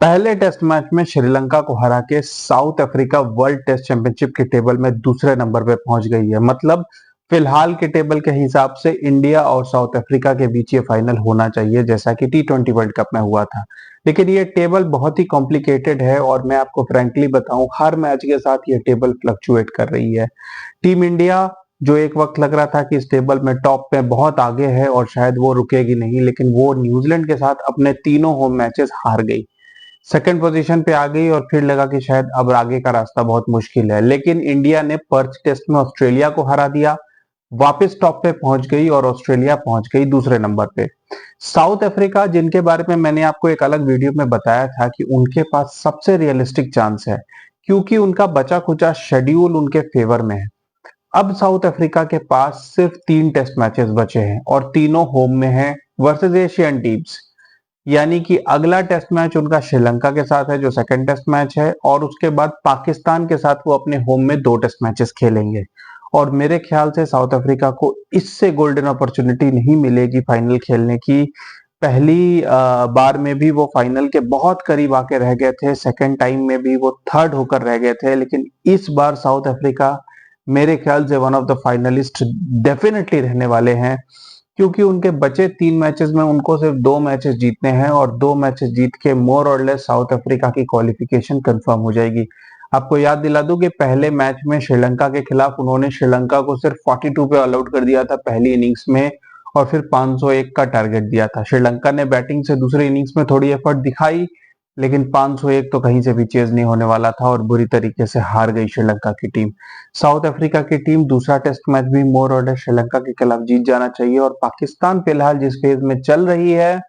पहले test match में श्रीलंका को हरा के South Africa World Test Championship के टेबल में दूसरे नंबर पे पहुंच गई है। मतलब फिलहाल के टेबल के हिसाब से इंडिया और साउथ अफ्रीका के बीच ये फाइनल होना चाहिए, जैसा कि T20 वर्ल्ड कप में हुआ था। लेकिन ये टेबल बहुत ही कॉम्प्लिकेटेड है और मैं आपको फ्रैंकली बताऊं, हर मैच के साथ ये टेबल फ्लक्चुएट कर रही है। टीम इंडिया, जो एक वक्त लग रहा था कि इस टेबल में टॉप पे बहुत आगे है और शायद वो रुकेगी नहीं, लेकिन वो न्यूजीलैंड के साथ अपने तीनों होम मैचेस हार गई, सेकंड पोजीशन पे आ गई और फिर लगा कि शायद अब आगे का रास्ता बहुत मुश्किल है। लेकिन इंडिया ने पर्थ टेस्ट में ऑस्ट्रेलिया को हरा दिया, वापस टॉप पे पहुंच गई और ऑस्ट्रेलिया पहुंच गई दूसरे नंबर पे। साउथ अफ्रीका, जिनके बारे में मैंने आपको एक अलग वीडियो में बताया था कि उनके पास सबसे रियलिस्टिक चांस है, क्योंकि उनका बचा खुचा शेड्यूल उनके फेवर में है। अब साउथ अफ्रीका के पास सिर्फ 3 टेस्ट मैचेस बचे हैं और तीनों होम में हैं वर्सेस एशियन टीम्स। यानी कि अगला टेस्ट मैच उनका श्रीलंका के साथ है, जो सेकंड टेस्ट मैच है, और उसके बाद पाकिस्तान के साथ वो अपने होम में 2 टेस्ट मैचेस खेलेंगे। और मेरे ख्याल से साउथ अफ्रीका को इससे गोल्डन अपॉर्चुनिटी नहीं मिलेगी फाइनल खेलने की। पहली बार में भी वो फाइनल के बहुत करीब आके रह गए थे, सेकंड टाइम में भी वो थर्ड होकर रह गए थे, लेकिन इस बार साउथ अफ्रीका मेरे ख्याल से one of the finalist definitely रहने वाले हैं, क्योंकि उनके बचे 3 मैचेस में उनको सिर्फ 2 मैचेस जीतने हैं और 2 मैचेस जीत के मोर और लेस साउथ अफ्रीका की क्वालिफिकेशन कंफर्म हो जाएगी। आपको याद दिला दूं कि पहले मैच में श्रीलंका के खिलाफ उन्होंने श्रीलंका को सिर्फ 42 पे ऑल आउट कर दिया था पहली इनिंग्स में, और फिर 501 का टारगेट दिया था। श्रीलंका ने बैटिंग से दूसरी इनिंग्स में थोड़ी एफर्ट दिखाई, लेकिन 501 तो कहीं से भी चेज नहीं होने वाला था और बुरी तरीके से हार गई श्रीलंका की टीम। साउथ अफ्रीका की टीम दूसरा टेस्ट मैच भी मोर और लेस श्रीलंका के खिलाफ जीत जाना चाहिए। और पाकिस्तान फिलहाल जिस फेज में चल रही है,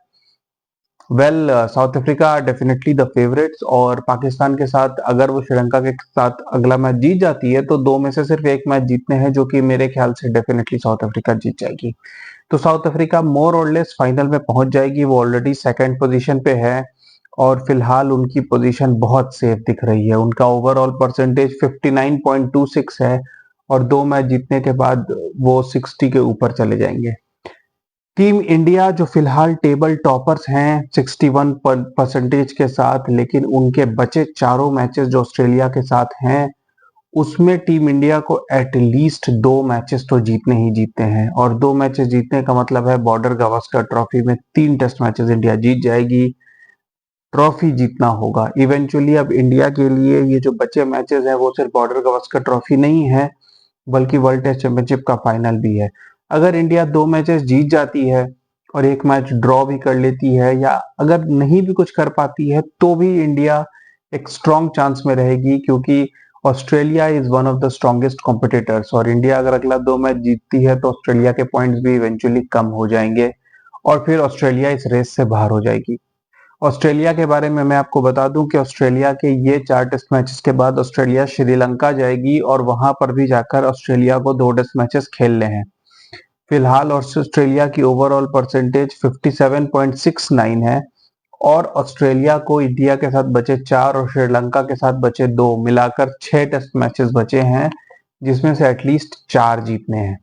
south Africa definitely the favourites, और पाकिस्तान के साथ अगर वो श्रीलंका के साथ अगला मैच जीत जाती है तो 2 में से सिर्फ 1 मैच जीतने हैं, जो कि मेरे ख्याल से डेफिनेटली साउथ अफ्रीका जीत जाएगी। तो साउथ अफ्रीका मोर और लेस फाइनल में पहुंच जाएगी। वो ऑलरेडी सेकंड पोजीशन पे है और फिलहाल उनकी पोजीशन बहुत सेफ दिख रही है। उनका ओवरऑल परसेंटेज 59.26 है और 2 मैच जीतने के बाद वो 60 के ऊपर चले जाएंगे। टीम इंडिया, जो फिलहाल टेबल टॉपर्स हैं 61 परसेंटेज के साथ, लेकिन उनके बचे चारों मैचेस जो ऑस्ट्रेलिया के साथ हैं उसमें टीम इंडिया को एटलीस्ट 2 मैचेस तो जीतने ही जीतने हैं। और 2 मैचेस जीतने का मतलब है बॉर्डर गावस्कर ट्रॉफी में 3 टेस्ट मैचेस इंडिया जीत जाएगी, ट्रॉफी जीतना होगा इवेंचुअली। अब इंडिया के लिए ये जो बचे मैचेस हैं वो सिर्फ बॉर्डर गावस्कर ट्रॉफी नहीं है, बल्कि वर्ल्ड टेस्ट चैंपियनशिप का फाइनल भी है। अगर इंडिया 2 मैचेस जीत जाती है और 1 मैच ड्रॉ भी कर लेती है, या अगर नहीं भी कुछ कर पाती है, तो भी इंडिया एक स्ट्रॉन्ग चांस में रहेगी, क्योंकि Australia is one of the strongest competitors. और इंडिया अगर अगला 2 मैच जीतती है तो ऑस्ट्रेलिया के पॉइंट्स भी इवेंचुअली कम हो जाएंगे और फिर ऑस्ट्रेलिया इस रेस से बाहर हो जाएगी। ऑस्ट्रेलिया के बारे में मैं आपको बता दूं कि ऑस्ट्रेलिया के ये 4 टेस्ट मैचेस के बाद ऑस्ट्रेलिया श्रीलंका जाएगी और वहां पर भी जाकर ऑस्ट्रेलिया को 2 टेस्ट मैचेस खेलने हैं। फिलहाल ऑस्ट्रेलिया की ओवरऑल परसेंटेज 57.69 है और ऑस्ट्रेलिया को इंडिया के साथ बचे 4 और श्रीलंका के साथ बचे 2, मिलाकर 6 टेस्ट मैचेस बचे हैं, जिसमें से एटलीस्ट 4 जीतने हैं।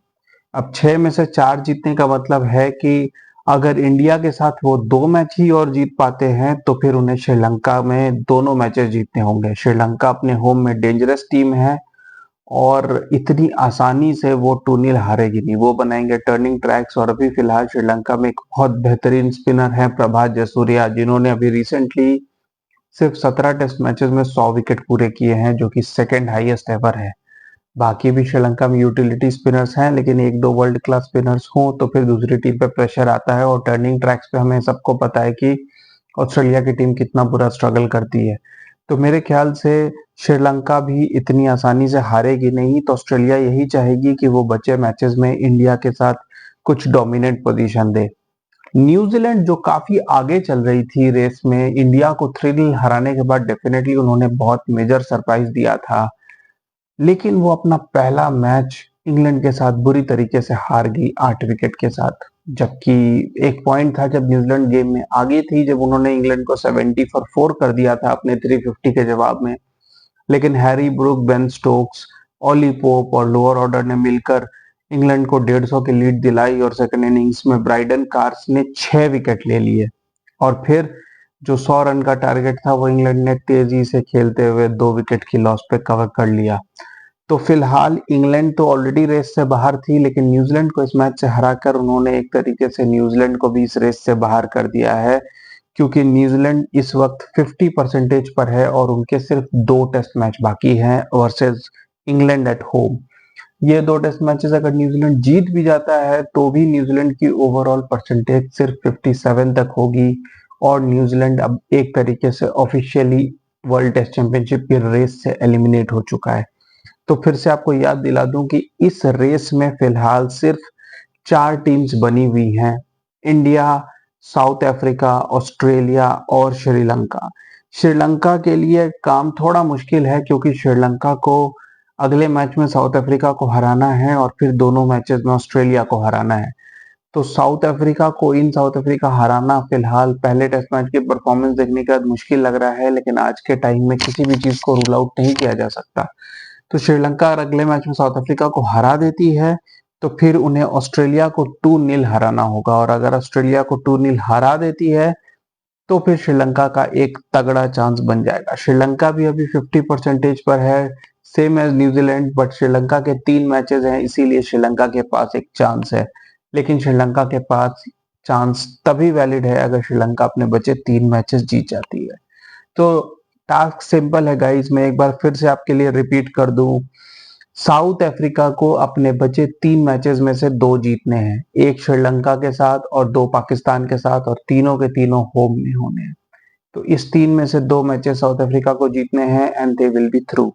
अब 6 में से 4 जीतने का मतलब है कि अगर इंडिया के साथ वो 2 मैच ही और जीत पाते हैं तो फिर उन्हें श्रीलंका में दोनों मैचेस जीतने होंगे। श्रीलंका अपने होम में डेंजरस टीम है और इतनी आसानी से वो 2-0 हारेगी नहीं, वो बनाएंगे टर्निंग ट्रैक्स। और अभी फिलहाल श्रीलंका में एक बहुत बेहतरीन स्पिनर है प्रभात जयसूर्या, जिन्होंने अभी रिसेंटली सिर्फ 17 टेस्ट मैचेस में 100 विकेट पूरे किए हैं, जो कि सेकेंड हाईएस्ट एवर है। बाकी भी श्रीलंका में यूटिलिटी स्पिनर्स हैं, लेकिन 1-2 वर्ल्ड क्लास स्पिनर्स हों तो फिर दूसरी टीम पे प्रेशर आता है। और टर्निंग ट्रैक्स पे हमें सबको पता है कि ऑस्ट्रेलिया की टीम कितना बुरा स्ट्रगल करती है। तो मेरे ख्याल से श्रीलंका भी इतनी आसानी से हारेगी नहीं, तो ऑस्ट्रेलिया यही चाहेगी कि वो बचे मैचेस में इंडिया के साथ कुछ डोमिनेंट पोजीशन दे। न्यूजीलैंड, जो काफी आगे चल रही थी रेस में, इंडिया को 3 हराने के बाद डेफिनेटली उन्होंने बहुत मेजर सरप्राइज दिया था, लेकिन वो अपना पहला मैच इंग्लैंड के साथ बुरी तरीके से हार गई 8 विकेट के साथ। जबकि एक पॉइंट था जब न्यूजीलैंड गेम में आगे थी, जब उन्होंने इंग्लैंड को 70 फॉर 4 कर दिया था अपने 350 के जवाब में। लेकिन Harry Brook, Ben Stokes, Ollie Pope और लोअर ऑर्डर ने मिलकर इंग्लैंड को 150 की लीड दिलाई और सेकंड इनिंग्स में ब्राइडन कार्स ने 6 विकेट ले लिए और फिर जो 100 रन का टारगेट था वो इंग्लैंड ने तेजी से खेलते हुए 2 विकेट की लॉस पे कवर कर लिया। तो फिलहाल इंग्लैंड तो ऑलरेडी रेस से बाहर थी, लेकिन न्यूजीलैंड को इस मैच से हराकर उन्होंने एक तरीके से न्यूजीलैंड को भी इस रेस से बाहर कर दिया है, क्योंकि न्यूजीलैंड इस वक्त 50% पर है और उनके सिर्फ 2 टेस्ट मैच बाकी हैं वर्सेस इंग्लैंड एट होम। ये 2 टेस्ट मैचेस अगर न्यूजीलैंड जीत भी जाता है तो भी न्यूजीलैंड की ओवरऑल परसेंटेज सिर्फ 57 तक होगी और न्यूजीलैंड अब एक तरीके से ऑफिशियली वर्ल्ड टेस्ट चैंपियनशिप की रेस से एलिमिनेट हो चुका है। तो फिर से आपको याद दिला दूं कि इस रेस में फिलहाल सिर्फ 4 टीम्स बनी हुई हैं, इंडिया, साउथ अफ्रीका, ऑस्ट्रेलिया और श्रीलंका। श्रीलंका के लिए काम थोड़ा मुश्किल है क्योंकि श्रीलंका को अगले मैच में साउथ अफ्रीका को हराना है और फिर दोनों मैचेस में ऑस्ट्रेलिया को हराना है। तो साउथ अफ्रीका हराना फिलहाल पहले टेस्ट मैच की परफॉर्मेंस देखने के बाद मुश्किल लग रहा है, लेकिन आज के टाइम में किसी भी चीज को रूल आउट नहीं किया जा सकता। तो श्रीलंका अगर अगले मैच में साउथ अफ्रीका को हरा देती है तो फिर उन्हें ऑस्ट्रेलिया को 2-0 हराना होगा और अगर ऑस्ट्रेलिया को 2-0 हरा देती है तो फिर श्रीलंका का एक तगड़ा चांस बन जाएगा। श्रीलंका भी अभी 50% पर है, same as New Zealand, but Sri Lanka के 3 मैचेस हैं, इसीलिए श्रीलंका के पास एक चांस है। लेकिन श्रीलंका के पास चांस तभी वैलिड है अगर श्रीलंका अपने बचे 3 मैचेस जीत जाती है। तो टास्क सिंपल है गाइस, मैं एक बार फिर से आपके लिए रिपीट कर दूं। साउथ अफ्रीका को अपने बचे 3 मैचेस में से 2 जीतने हैं, एक श्रीलंका के साथ और 2 पाकिस्तान के साथ, और तीनों के तीनों होम में होने हैं। तो इस 3 में से 2 मैचेस साउथ अफ्रीका को जीतने हैं and they will be through.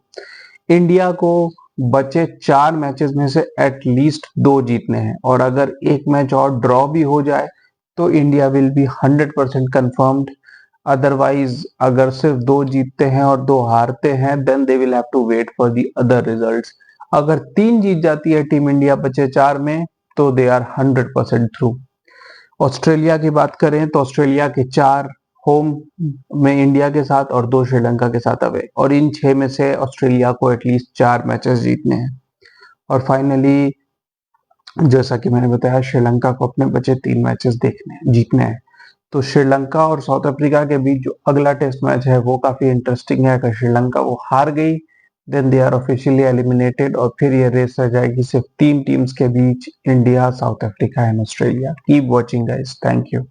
India को बचे 4 मैचेस में से एटलीस्ट 2 जीतने हैं और अगर एक मैच और ड्रॉ भी हो जाए तो India will be 100% confirmed. Otherwise अगर सिर्फ 2 जीतते हैं और 2 हारते हैं then they will have to wait for the other results. अगर 3 जीत जाती है टीम इंडिया बचे 4 में तो दे आर 100% थ्रू। ऑस्ट्रेलिया की बात करें तो ऑस्ट्रेलिया के 4 होम में इंडिया के साथ और 2 श्रीलंका के साथ अवे, और इन 6 में से ऑस्ट्रेलिया को एटलीस्ट 4 मैचेस जीतने हैं। और फाइनली जैसा कि मैंने बताया श्रीलंका को अपने बचे 3 मैचेस जीतने हैं। तो श्रीलंका और साउथ अफ्रीका के बीच जो अगला टेस्ट मैच है वो काफी इंटरेस्टिंग है। अगर श्रीलंका वो हार गई then they are officially eliminated और फिर ये रेस रह जाएगी सिर्फ 3 टीम्स के बीच, India, South Africa and Australia. Keep watching guys, thank you.